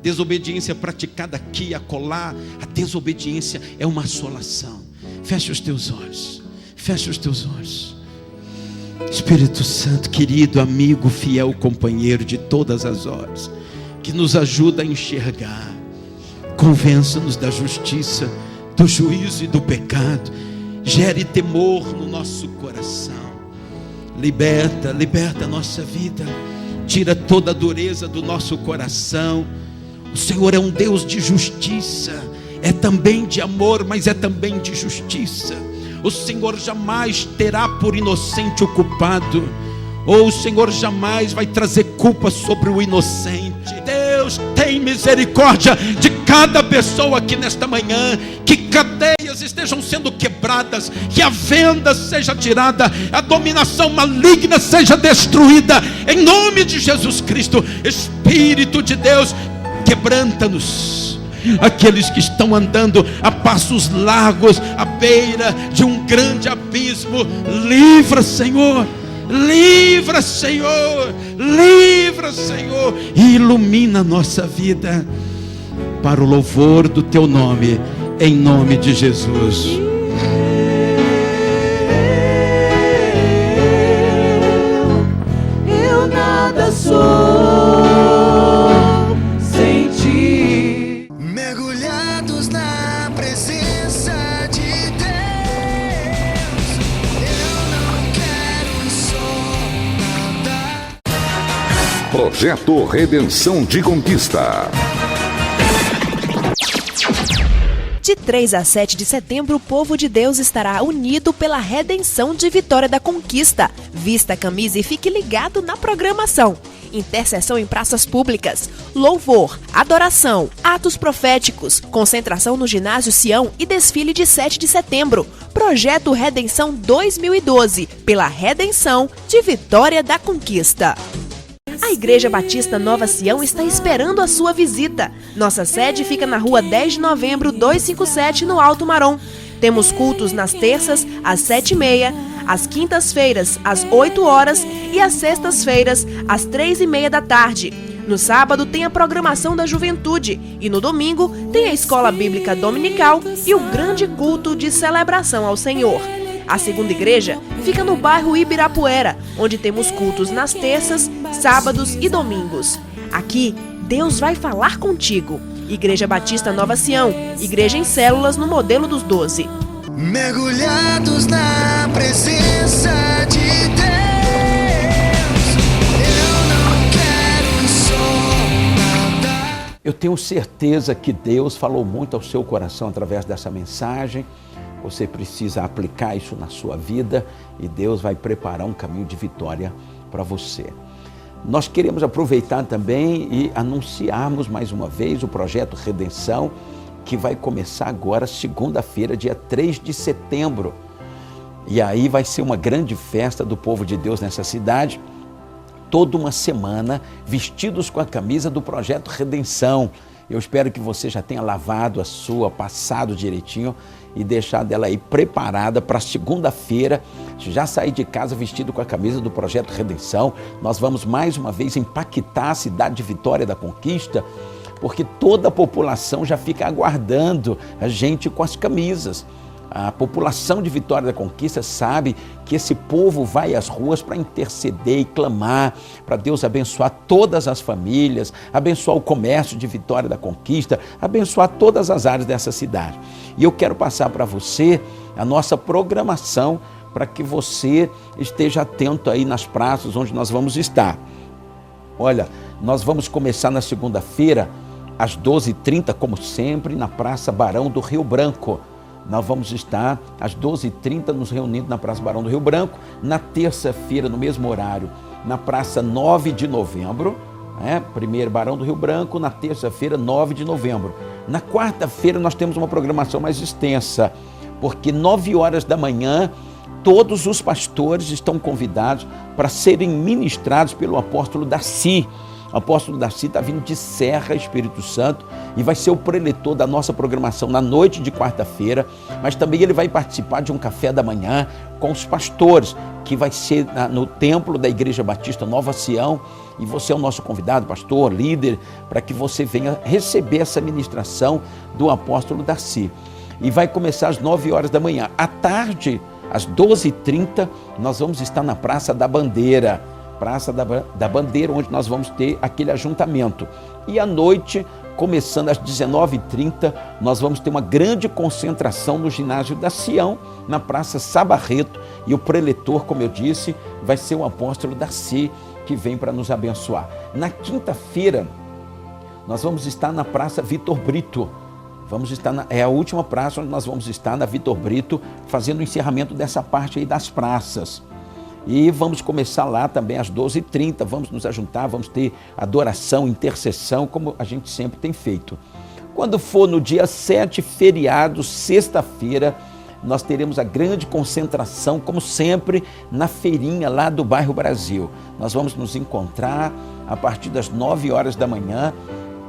Desobediência praticada aqui e acolá. A desobediência é uma assolação. Feche os teus olhos, feche os teus olhos. Espírito Santo, querido amigo, fiel companheiro de todas as horas, que nos ajuda a enxergar, convença-nos da justiça, do juízo e do pecado, gere temor no nosso coração, liberta a nossa vida, tira toda a dureza do nosso coração. O Senhor é um Deus de justiça, é também de amor, mas é também de justiça. O Senhor jamais terá por inocente o culpado, ou o Senhor jamais vai trazer culpa sobre o inocente. Deus tem misericórdia de cada pessoa aqui nesta manhã, que cadeias estejam sendo quebradas, que a venda seja tirada, a dominação maligna seja destruída, em nome de Jesus Cristo. Espírito de Deus, quebranta-nos. Aqueles que estão andando a passos largos, à beira de um grande abismo, livra, Senhor, livra, Senhor, livra, Senhor, e ilumina a nossa vida. para o louvor do teu nome, em nome de Jesus. Eu nada sou sem ti. Mergulhados na presença de Deus, eu não quero só nada. Projeto Redenção de Conquista. De 3 a 7 de setembro, o povo de Deus estará unido pela redenção de Vitória da Conquista. Vista a camisa e fique ligado na programação. Intercessão em praças públicas, louvor, adoração, atos proféticos, concentração no ginásio Sião e desfile de 7 de setembro. Projeto Redenção 2012, pela redenção de Vitória da Conquista. A Igreja Batista Nova Sião está esperando a sua visita. Nossa sede fica na rua 10 de novembro, 257, no Alto Marom. Temos cultos nas terças, às 7h30, às quintas-feiras, às 8 horas e às sextas-feiras, às 3h30 da tarde. No sábado tem a programação da juventude e no domingo tem a escola bíblica dominical e o grande culto de celebração ao Senhor. A segunda igreja fica no bairro Ibirapuera, onde temos cultos nas terças, sábados e domingos. Aqui, Deus vai falar contigo. Igreja Batista Nova Sião, igreja em células no modelo dos 12. Mergulhados na presença de Deus, eu não quero só nada. Eu tenho certeza que Deus falou muito ao seu coração através dessa mensagem. Você precisa aplicar isso na sua vida e Deus vai preparar um caminho de vitória para você. Nós queremos aproveitar também e anunciarmos mais uma vez o projeto Redenção, que vai começar agora, segunda-feira, dia 3 de setembro. E aí vai ser uma grande festa do povo de Deus nessa cidade. Toda uma semana, vestidos com a camisa do projeto Redenção. Eu espero que você já tenha lavado a sua, passado direitinho e deixado ela aí preparada para segunda-feira. Já sair de casa vestido com a camisa do Projeto Redenção. Nós vamos mais uma vez impactar a cidade de Vitória da Conquista, porque toda a população já fica aguardando a gente com as camisas. A população de Vitória da Conquista sabe que esse povo vai às ruas para interceder e clamar para Deus abençoar todas as famílias, abençoar o comércio de Vitória da Conquista, abençoar todas as áreas dessa cidade. E eu quero passar para você a nossa programação para que você esteja atento aí nas praças onde nós vamos estar. Olha, nós vamos começar na segunda-feira às 12h30, como sempre, na Praça Barão do Rio Branco. Nós vamos estar às 12h30 nos reunindo na Praça Barão do Rio Branco. Na terça-feira, no mesmo horário, na Praça 9 de Novembro, primeiro Barão do Rio Branco, na terça-feira, 9 de novembro. Na quarta-feira nós temos uma programação mais extensa, porque 9 horas da manhã todos os pastores estão convidados para serem ministrados pelo apóstolo Darcy. O apóstolo Darcy está vindo de Serra, Espírito Santo, e vai ser o preletor da nossa programação na noite de quarta-feira, mas também ele vai participar de um café da manhã com os pastores, que vai ser no templo da Igreja Batista Nova Sião, e você é o nosso convidado, pastor, líder, para que você venha receber essa ministração do apóstolo Darcy. E vai começar às 9 horas da manhã. À tarde, às 12h30, nós vamos estar na Praça da Bandeira, Praça da Bandeira, onde nós vamos ter aquele ajuntamento. E à noite, começando às 19h30, nós vamos ter uma grande concentração no ginásio da Sião, na Praça Sabarreto, e o preletor, como eu disse, vai ser o apóstolo Darcy, que vem para nos abençoar. Na quinta-feira, nós vamos estar na Praça Vitor Brito. Vamos estar é a última praça onde nós vamos estar, na Vitor Brito, fazendo o encerramento dessa parte aí das praças. E vamos começar lá também às 12h30, vamos nos ajuntar, vamos ter adoração, intercessão, como a gente sempre tem feito. Quando for no dia 7, feriado, sexta-feira, nós teremos a grande concentração, como sempre, na feirinha lá do bairro Brasil. Nós vamos nos encontrar a partir das 9 horas da manhã,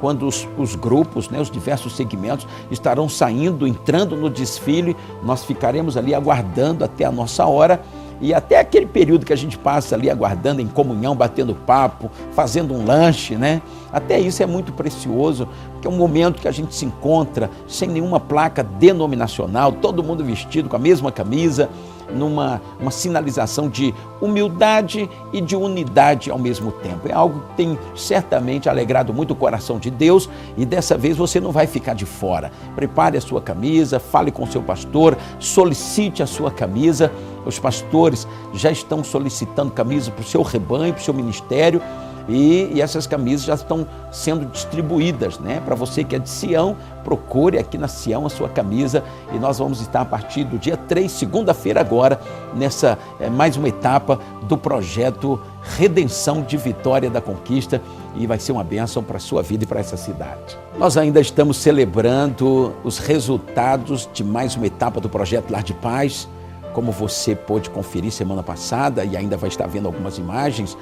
quando os grupos, os diversos segmentos estarão saindo, entrando no desfile, nós ficaremos ali aguardando até a nossa hora E até aquele período que a gente passa ali aguardando em comunhão, batendo papo, fazendo um lanche, né? Até isso é muito precioso, porque é um momento que a gente se encontra sem nenhuma placa denominacional, todo mundo vestido com a mesma camisa, numa sinalização de humildade e de unidade ao mesmo tempo. É algo que tem certamente alegrado muito o coração de Deus, e dessa vez você não vai ficar de fora. Prepare a sua camisa, fale com o seu pastor, solicite a sua camisa. Os pastores já estão solicitando camisas para o seu rebanho, para o seu ministério, e essas camisas já estão sendo distribuídas, né? Para você que é de Sião, procure aqui na Sião a sua camisa, e nós vamos estar a partir do dia 3, segunda-feira agora, nessa mais uma etapa do projeto Redenção de Vitória da Conquista, e vai ser uma bênção para a sua vida e para essa cidade. Nós ainda estamos celebrando os resultados de mais uma etapa do projeto Lar de Paz. Como você pôde conferir semana passada e ainda vai estar vendo algumas imagens,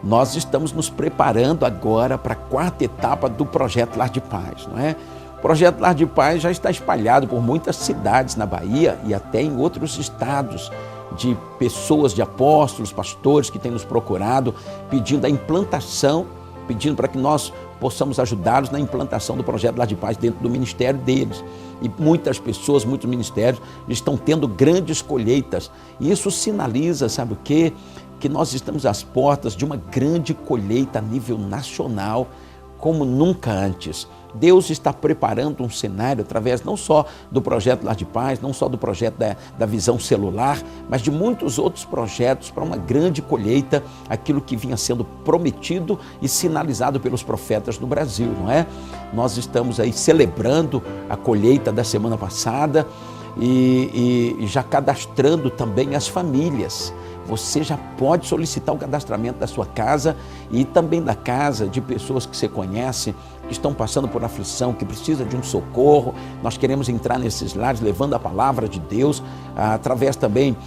nós estamos nos preparando agora para a quarta etapa do projeto Lar de Paz, não é? O projeto Lar de Paz já está espalhado por muitas cidades na Bahia e até em outros estados, de pessoas, de apóstolos, pastores que têm nos procurado, pedindo a implantação, pedindo para que nós possamos ajudá-los na implantação do projeto Lar de Paz dentro do ministério deles. E muitas pessoas, muitos ministérios estão tendo grandes colheitas. E isso sinaliza, sabe o quê? Que nós estamos às portas de uma grande colheita a nível nacional, como nunca antes. Deus está preparando um cenário através não só do projeto Lar de Paz, não só do projeto da visão celular, mas de muitos outros projetos para uma grande colheita, aquilo que vinha sendo prometido e sinalizado pelos profetas no Brasil, não é? Nós estamos aí celebrando a colheita da semana passada e já cadastrando também as famílias. Você já pode solicitar o cadastramento da sua casa e também da casa de pessoas que você conhece, que estão passando por aflição, que precisam de um socorro. Nós queremos entrar nesses lares levando a palavra de Deus, através também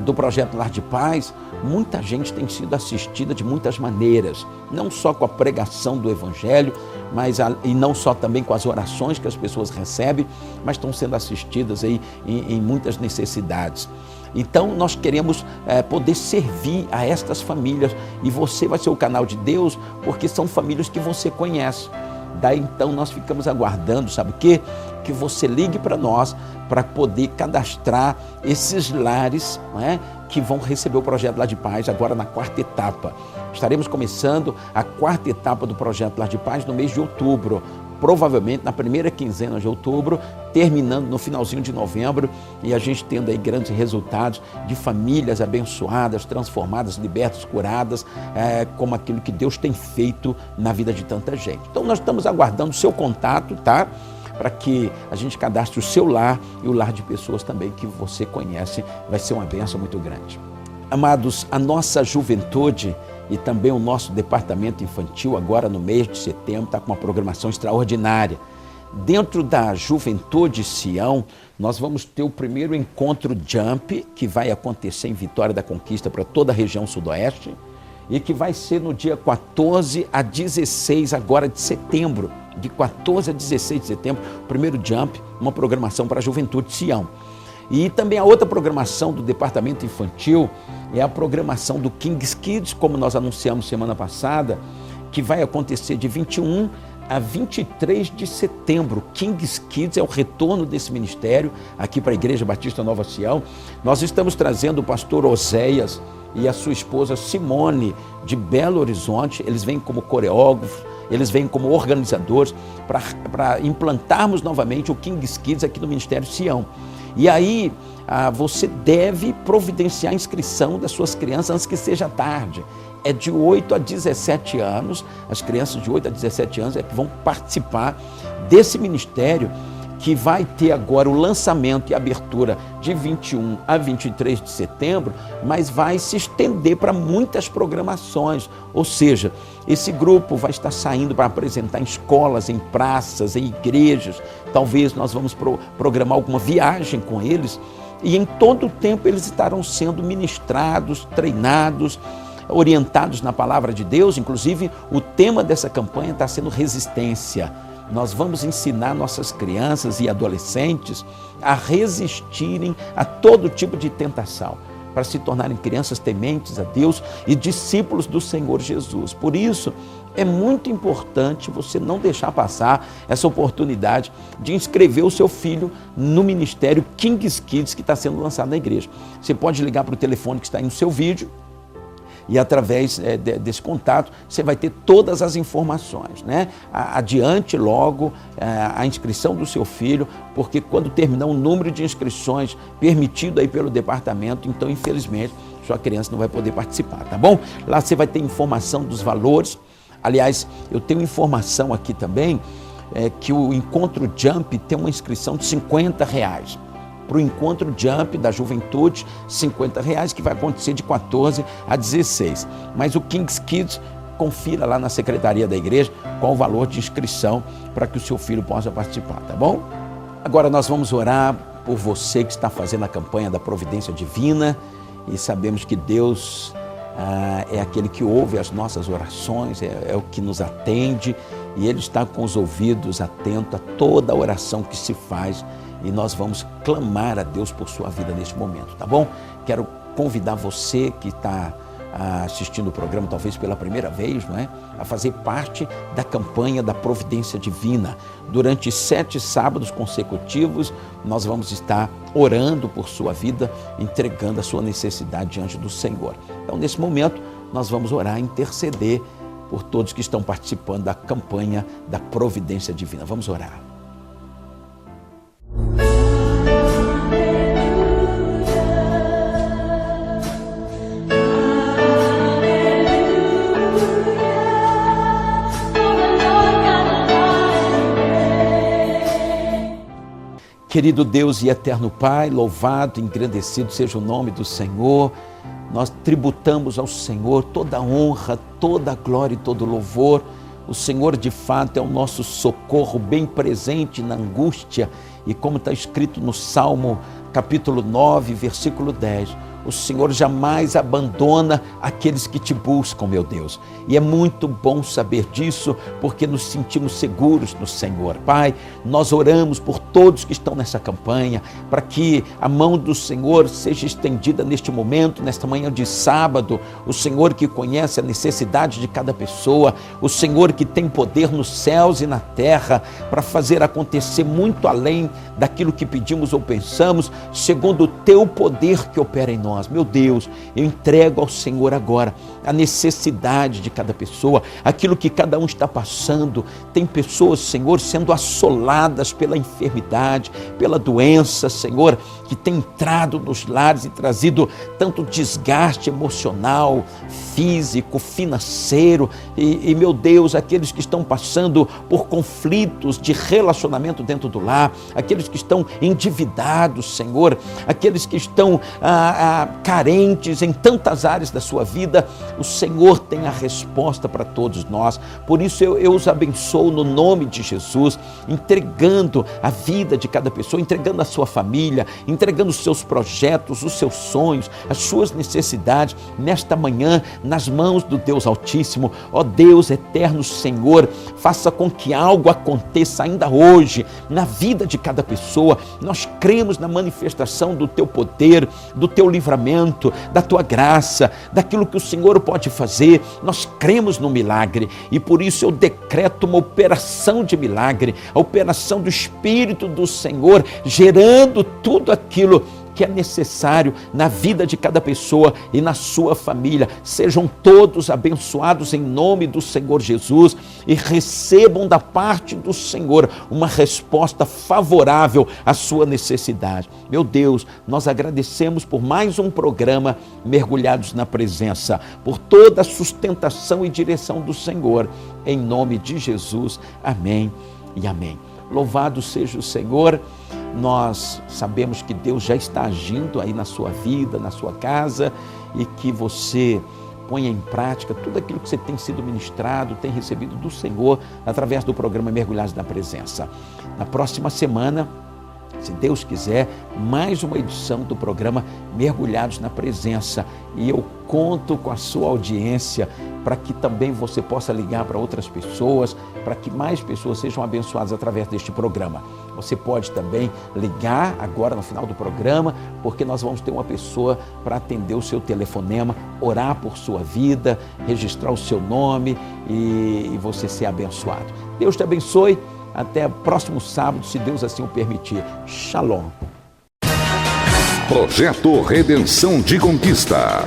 do projeto Lar de Paz. Muita gente tem sido assistida de muitas maneiras, não só com a pregação do Evangelho, e não só também com as orações que as pessoas recebem, mas estão sendo assistidas aí em muitas necessidades. Então nós queremos poder servir a estas famílias, e você vai ser o canal de Deus, porque são famílias que você conhece. Daí então nós ficamos aguardando, sabe o quê? Que você ligue para nós para poder cadastrar esses lares, não é? Que vão receber o projeto Lar de Paz agora na quarta etapa. Estaremos começando a quarta etapa do projeto Lar de Paz no mês de outubro, provavelmente na primeira quinzena de outubro, terminando no finalzinho de novembro, e a gente tendo aí grandes resultados de famílias abençoadas, transformadas, libertas, curadas, como aquilo que Deus tem feito na vida de tanta gente. Então nós estamos aguardando o seu contato, tá? Para que a gente cadastre o seu lar e o lar de pessoas também que você conhece. Vai ser uma bênção muito grande. Amados, a nossa juventude e também o nosso departamento infantil, agora no mês de setembro, está com uma programação extraordinária. Dentro da Juventude Sião, nós vamos ter o primeiro encontro Jump, que vai acontecer em Vitória da Conquista para toda a região sudoeste, e que vai ser no dia 14 a 16 agora de setembro. De 14 a 16 de setembro, o primeiro Jump, uma programação para a Juventude Sião. E também a outra programação do Departamento Infantil é a programação do Kings Kids, como nós anunciamos semana passada, que vai acontecer de 21 a 23 de setembro. Kings Kids é o retorno desse ministério aqui para a Igreja Batista Nova Sião. Nós estamos trazendo o pastor Oséias e a sua esposa Simone de Belo Horizonte. Eles vêm como coreógrafos, eles vêm como organizadores para implantarmos novamente o Kings Kids aqui no Ministério Sião. E aí você deve providenciar a inscrição das suas crianças antes que seja tarde. É de 8 a 17 anos, as crianças de 8 a 17 anos é que vão participar desse ministério, que vai ter agora o lançamento e abertura de 21 a 23 de setembro, mas vai se estender para muitas programações. Ou seja, esse grupo vai estar saindo para apresentar em escolas, em praças, em igrejas. Talvez nós vamos programar alguma viagem com eles, e em todo o tempo eles estarão sendo ministrados, treinados, orientados na palavra de Deus. Inclusive, o tema dessa campanha está sendo resistência. Nós vamos ensinar nossas crianças e adolescentes a resistirem a todo tipo de tentação. para se tornarem crianças tementes a Deus e discípulos do Senhor Jesus. Por isso, é muito importante você não deixar passar essa oportunidade de inscrever o seu filho no ministério Kings Kids que está sendo lançado na igreja. Você pode ligar para o telefone que está aí no seu vídeo e através desse contato você vai ter todas as informações, né? Adiante logo a inscrição do seu filho, porque quando terminar o número de inscrições permitido aí pelo departamento, então infelizmente sua criança não vai poder participar, tá bom? Lá você vai ter informação dos valores. Aliás, eu tenho informação aqui também que o Encontro Jump tem uma inscrição de R$50. Para o Encontro Jump da Juventude, R$50, que vai acontecer de 14 a 16. Mas o Kings Kids, confira lá na secretaria da igreja qual o valor de inscrição para que o seu filho possa participar, tá bom? Agora nós vamos orar por você que está fazendo a campanha da Providência Divina e sabemos que Deus é aquele que ouve as nossas orações, é o que nos atende e Ele está com os ouvidos atentos a toda a oração que se faz e nós vamos clamar a Deus por sua vida neste momento, tá bom? Quero convidar você que está assistindo o programa, talvez pela primeira vez, não é? A fazer parte da campanha da Providência Divina. Durante 7 sábados consecutivos, nós vamos estar orando por sua vida, entregando a sua necessidade diante do Senhor. Então, nesse momento, nós vamos orar, interceder por todos que estão participando da campanha da Providência Divina. Vamos orar. Querido Deus e eterno Pai, louvado e engrandecido seja o nome do Senhor. Nós tributamos ao Senhor toda a honra, toda a glória e todo o louvor. O Senhor de fato é o nosso socorro bem presente na angústia. E como está escrito no Salmo capítulo 9, versículo 10, o Senhor jamais abandona aqueles que te buscam, meu Deus. E é muito bom saber disso, porque nos sentimos seguros no Senhor. Pai, nós oramos por todos que estão nessa campanha, para que a mão do Senhor seja estendida neste momento, nesta manhã de sábado. O Senhor que conhece a necessidade de cada pessoa, o Senhor que tem poder nos céus e na terra, para fazer acontecer muito além daquilo que pedimos ou pensamos, segundo o teu poder que opera em nós. Meu Deus, eu entrego ao Senhor agora a necessidade de cada pessoa, aquilo que cada um está passando. Tem pessoas, Senhor, sendo assoladas pela enfermidade, pela doença, Senhor, que tem entrado nos lares e trazido tanto desgaste emocional, físico, financeiro e meu Deus, aqueles que estão passando por conflitos de relacionamento dentro do lar, aqueles que estão endividados, Senhor, aqueles que estão carentes em tantas áreas da sua vida. O Senhor tem a resposta para todos nós. Por isso eu os abençoo no nome de Jesus, entregando a vida de cada pessoa, entregando a sua família, entregando os seus projetos, os seus sonhos, as suas necessidades nesta manhã nas mãos do Deus Altíssimo. Ó Deus eterno Senhor, faça com que algo aconteça ainda hoje na vida de cada pessoa. Nós cremos na manifestação do teu poder, do teu livramento, da tua graça, daquilo que o Senhor pode fazer. Nós cremos no milagre e por isso eu decreto uma operação de milagre, a operação do Espírito do Senhor, gerando tudo aquilo que é necessário na vida de cada pessoa e na sua família. Sejam todos abençoados em nome do Senhor Jesus e recebam da parte do Senhor uma resposta favorável à sua necessidade. Meu Deus, nós agradecemos por mais um programa Mergulhados na Presença, por toda a sustentação e direção do Senhor. Em nome de Jesus, amém e amém. Louvado seja o Senhor. Nós sabemos que Deus já está agindo aí na sua vida, na sua casa, e que você ponha em prática tudo aquilo que você tem sido ministrado, tem recebido do Senhor através do programa Mergulhados na Presença. Na próxima semana se Deus quiser, mais uma edição do programa Mergulhados na Presença. E eu conto com a sua audiência para que também você possa ligar para outras pessoas, para que mais pessoas sejam abençoadas através deste programa. Você pode também ligar agora no final do programa, porque nós vamos ter uma pessoa para atender o seu telefonema, orar por sua vida, registrar o seu nome e você ser abençoado. Deus te abençoe. Até o próximo sábado, se Deus assim o permitir. Shalom. Projeto Redenção de Conquista.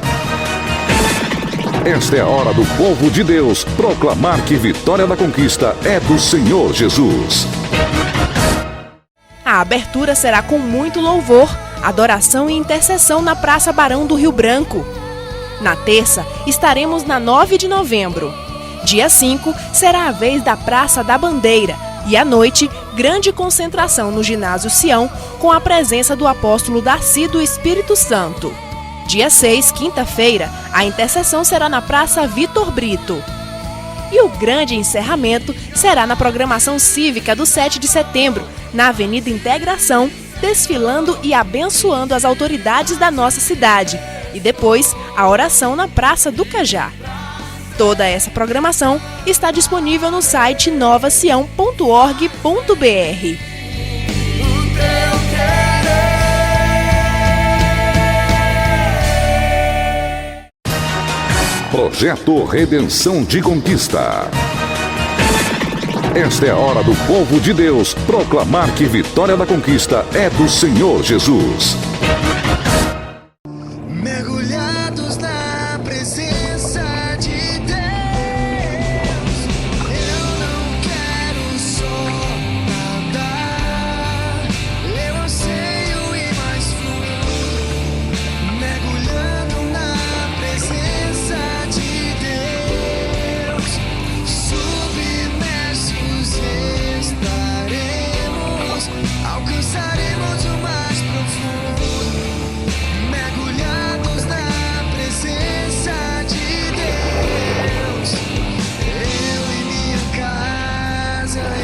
Esta é a hora do povo de Deus proclamar que vitória da conquista é do Senhor Jesus. A abertura será com muito louvor, adoração e intercessão na Praça Barão do Rio Branco. Na terça, estaremos na 9 de novembro. Dia 5, será a vez da Praça da Bandeira. E à noite, grande concentração no Ginásio Sião, com a presença do apóstolo Darcy do Espírito Santo. Dia 6, quinta-feira, a intercessão será na Praça Vitor Brito. E o grande encerramento será na programação cívica do 7 de setembro, na Avenida Integração, desfilando e abençoando as autoridades da nossa cidade. E depois, a oração na Praça do Cajá. Toda essa programação está disponível no site novacião.org.br. Projeto Redenção de Conquista. Esta é a hora do povo de Deus proclamar que vitória da conquista é do Senhor Jesus.